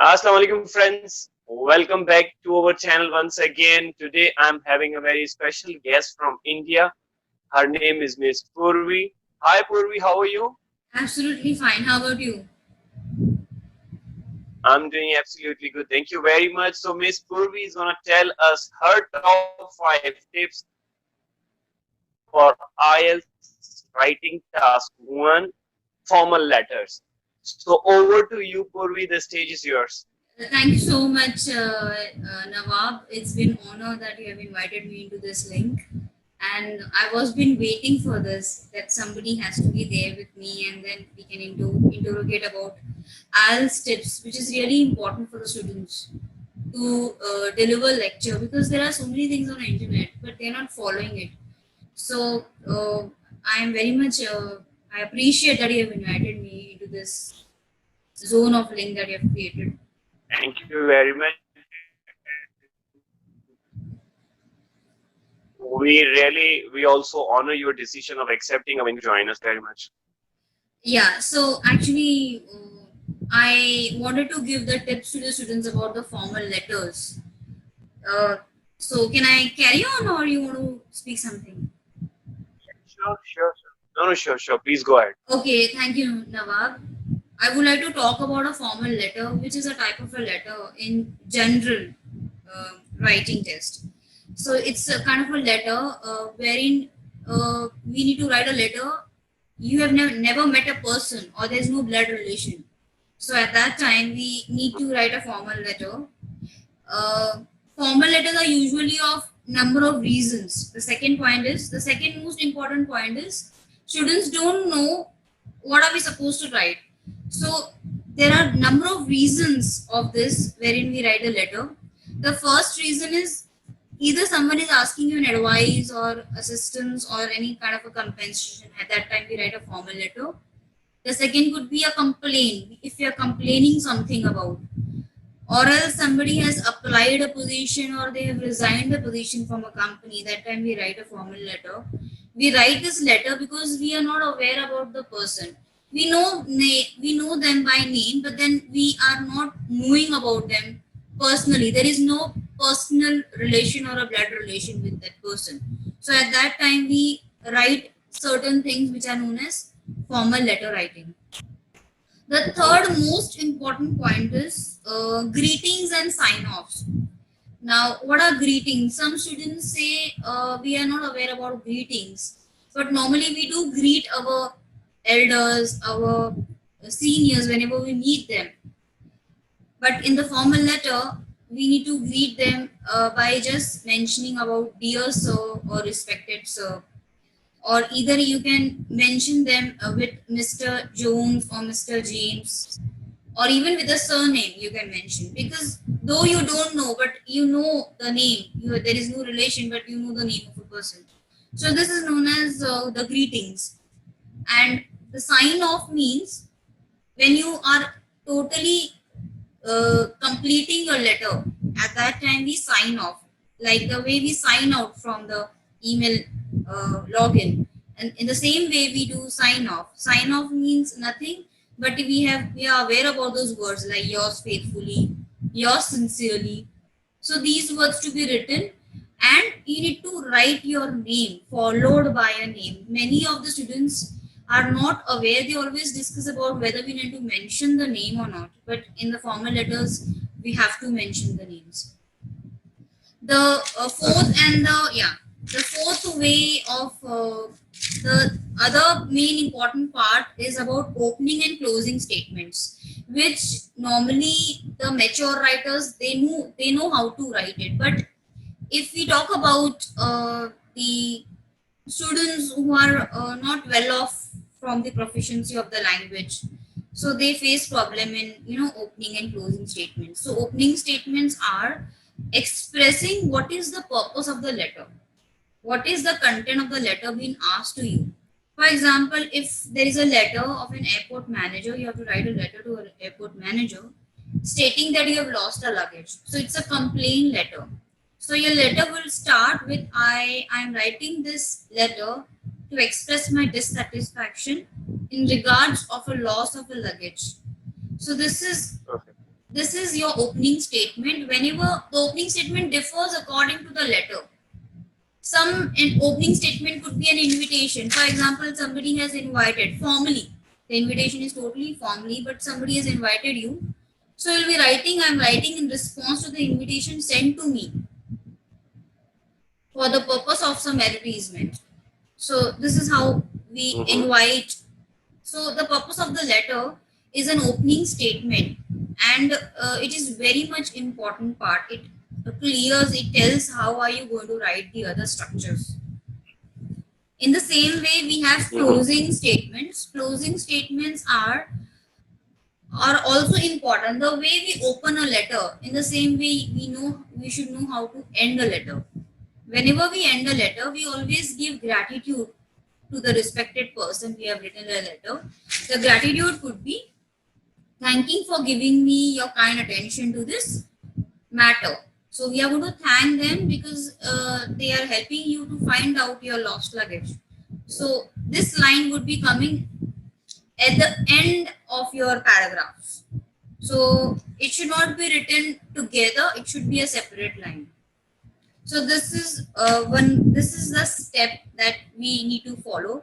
Assalamu alaikum friends. Welcome back to our channel once again. Today I'm having a very special guest from India. Her name is Miss Purvi. Hi Purvi, how are you? Absolutely fine. How about you? I'm doing absolutely good. Thank you very much. So Miss Purvi is gonna tell us her top 5 tips for IELTS writing task 1 formal letters. So over to you Purvi, the stage is yours. Thank you so much, Nawab. It's been honor that you have invited me into this link, and I was been waiting for this. That somebody has to be there with me, and then we can interrogate about IELTS tips, which is really important for the students to deliver lecture because there are so many things on the internet, but they're not following it. So I am very much. I appreciate that you have invited me into this zone of link that you have created. Thank you very much. We also honor your decision of accepting our invite to join us very much. Yeah, so actually, I wanted to give the tips to the students about the formal letters. Uh, so, can I carry on or you want to speak something? Sure. No, sure. Please go ahead. Okay, thank you, Nawab. I would like to talk about a formal letter, which is a type of a letter in general writing test. So it's a kind of a letter wherein we need to write a letter. You have never met a person or there's no blood relation. So at that time, we need to write a formal letter. Uh, Formal letters are usually of number of reasons. The second most important point is students don't know what are we supposed to write. So there are number of reasons of this wherein we write a letter. The first reason is either someone is asking you an advice or assistance or any kind of a compensation. At that time, we write a formal letter. The second could be a complaint if you are complaining something about, or else somebody has applied a position or they have resigned a position from a company. That time we write a formal letter. We write this letter because we are not aware about the person. We know them by name, but then we are not knowing about them personally. There is no personal relation or a blood relation with that person. So at that time we write certain things which are known as formal letter writing. The third most important point is greetings and sign offs. Now, what are greetings? Some students say we are not aware about greetings, but normally we do greet our elders, our seniors whenever we meet them. But in the formal letter, we need to greet them by just mentioning about dear sir or respected sir, or either you can mention them with Mr. Jones or Mr. James, or even with a surname you can mention, because though you don't know but you know the name, there is no relation but you know the name of a person. So this is known as the greetings. And the sign off means when you are totally completing your letter, at that time we sign off, like the way we sign out from the email login. And in the same way we do sign off. Sign off means nothing, but we are aware about those words like yours faithfully, yours sincerely. So these words to be written, and you need to write your name followed by a name. Many of the students are not aware. They always discuss about whether we need to mention the name or not. But in the formal letters, we have to mention the names. The fourth and the fourth way of the other main important part is about opening and closing statements, which normally the mature writers they know how to write it. But if we talk about the students who are not well off from the proficiency of the language, so they face problem in opening and closing statements. So opening statements are expressing what is the purpose of the letter, what is the content of the letter being asked to you. For example, if there is a letter of an airport manager, you have to write a letter to an airport manager stating that you have lost a luggage. So it's a complaint letter. So your letter will start with I am writing this letter to express my dissatisfaction in regards of a loss of a luggage. So this is Perfect. this is your opening statement. Whenever the opening statement differs according to the letter, an opening statement could be an invitation. For example, somebody has invited formally. The invitation is totally formally, but somebody has invited you. So you'll be writing, I'm writing in response to the invitation sent to me for the purpose of some advertisement. So this is how we Mm-hmm. invite. So the purpose of the letter is an opening statement, and it is very much important part. It clears, it tells how are you going to write the other structures. In the same way, we have Mm-hmm. closing statements. Closing statements are also important. The way we open a letter, in the same way, we should know how to end a letter. Whenever we end a letter, we always give gratitude to the respected person we have written a letter. The gratitude could be thanking for giving me your kind attention to this matter. So we are going to thank them because they are helping you to find out your lost luggage. So this line would be coming at the end of your paragraphs. So it should not be written together. It should be a separate line. So this is one. This is the step that we need to follow.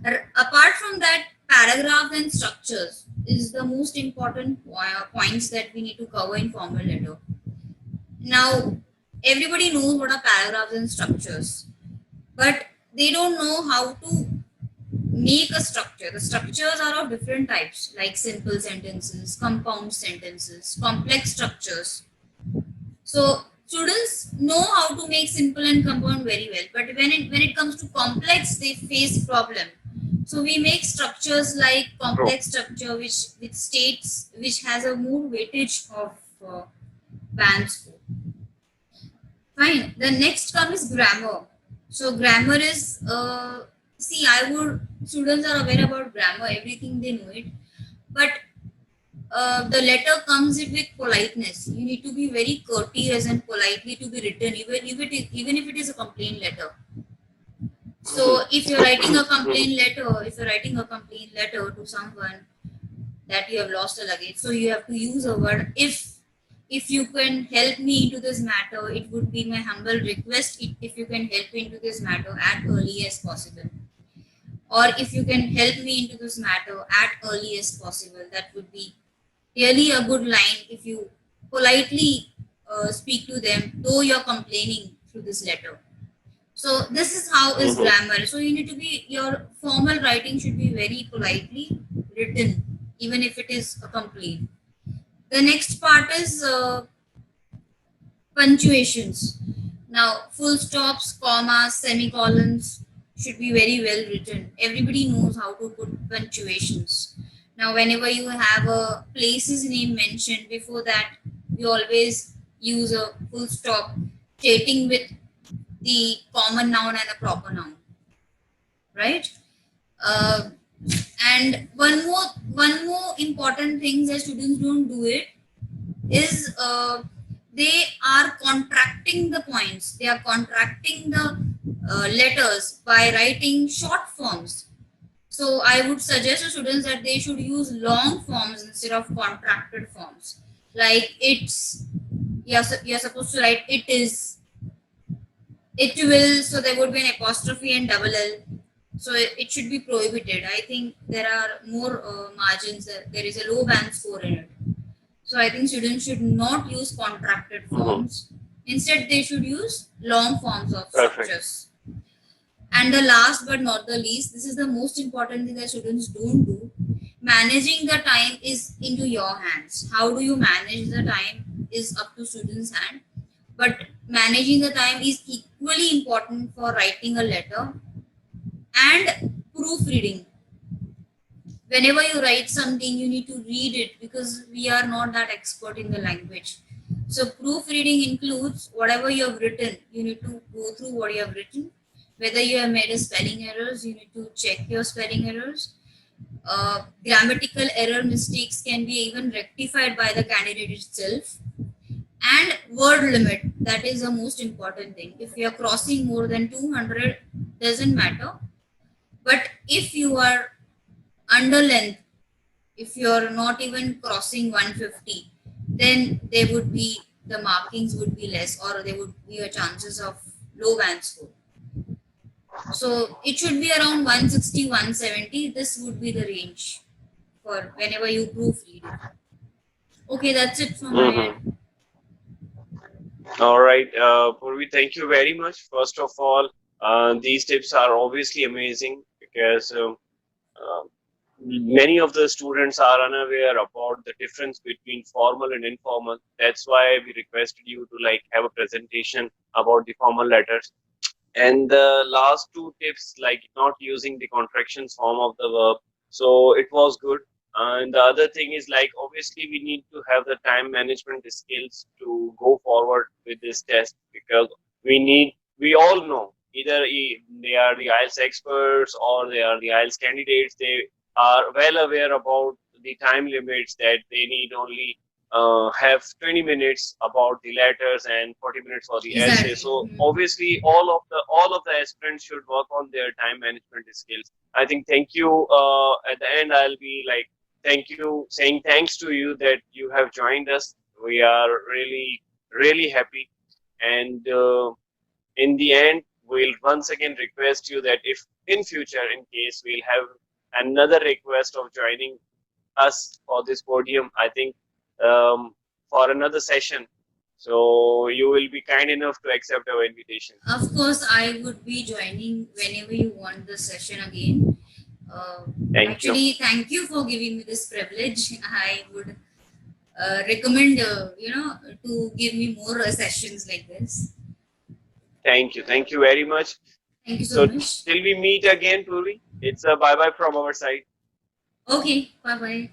Apart from that, paragraph and structures is the most important points that we need to cover in formal letter. Now, everybody knows what are paragraphs and structures, but they don't know how to make a structure. The structures are of different types, like simple sentences, compound sentences, complex structures. So students know how to make simple and compound very well, but when it comes to complex, they face problem. So we make structures like True. complex structure, which states which has a more weightage of band score. Fine. The next comes grammar. So grammar is see, I would students are aware about grammar, everything they know it, but the letter comes it with politeness. You need to be very courteous and politely to be written, even if it is a complaint letter. So if you're writing a complaint letter, if you're writing a complaint letter to someone that you have lost a luggage, so you have to use a word if you can help me into this matter, it would be my humble request if you can help me into this matter at early as possible. Or if you can help me into this matter at earliest possible, that would be really a good line if you politely speak to them, though you're complaining through this letter. So this is how is Mm-hmm. grammar. So you need to be your formal writing should be very politely written, even if it is a complaint. The next part is punctuations. Now, full stops, commas, semicolons should be very well written. Everybody knows how to put punctuations. Now, whenever you have a place's name mentioned, before that, we always use a full stop, stating with the common noun and a proper noun, right? Uh, and one more important thing that students don't do it is they are contracting the points. They are contracting the letters by writing short forms. So I would suggest to students that they should use long forms instead of contracted forms. Like it's you're supposed to write it is, it will. So there would be an apostrophe and double L. So it should be prohibited. I think there are more margins. There is a low band score in it. So I think students should not use contracted Mm-hmm. forms. Instead, they should use long forms of Perfect. structures. And the last but not the least, this is the most important thing that students don't do. Managing the time is into your hands. How do you manage the time is up to students' hand. But managing the time is equally important for writing a letter and proofreading. Whenever you write something, you need to read it because we are not that expert in the language. So proofreading includes whatever you have written. You need to go through what you have written. Whether you have made a spelling errors, you need to check your spelling errors. Grammatical error mistakes can be even rectified by the candidate itself. And word limit, that is the most important thing. If you are crossing more than 200, doesn't matter. But if you are under length, if you're not even crossing 150, then there would be the markings would be less, or there would be a chances of low band score. So it should be around 160, 170. This would be the range for whenever you proofread it. Okay, that's it from my Mm-hmm. end. All right, Purvi, thank you very much. First of all, these tips are obviously amazing because uh, many of the students are unaware about the difference between formal and informal. That's why we requested you to like have a presentation about the formal letters. And the last two tips, like not using the contractions form of the verb, so it was good. And the other thing is like obviously we need to have the time management skills to go forward with this test, because we all know either they are the IELTS experts or they are the IELTS candidates. They are well aware about the time limits, that they need only have 20 minutes about the letters and 40 minutes for the essay. Exactly. So obviously all of the aspirants should work on their time management skills. I think thank you. At the end, I'll be like thank you, saying thanks to you that you have joined us. We are really happy. And in the end, we'll once again request you that if in future, in case we'll have another request of joining us for this podium, I think for another session. So you will be kind enough to accept our invitation. Of course, I would be joining whenever you want the session again. Uh, Thank you. Actually, thank you for giving me this privilege. I would recommend, to give me more sessions like this. Thank you. Thank you very much. Thank you so So much. till we meet again, Purvi, it's a bye bye from our side. Okay, bye bye.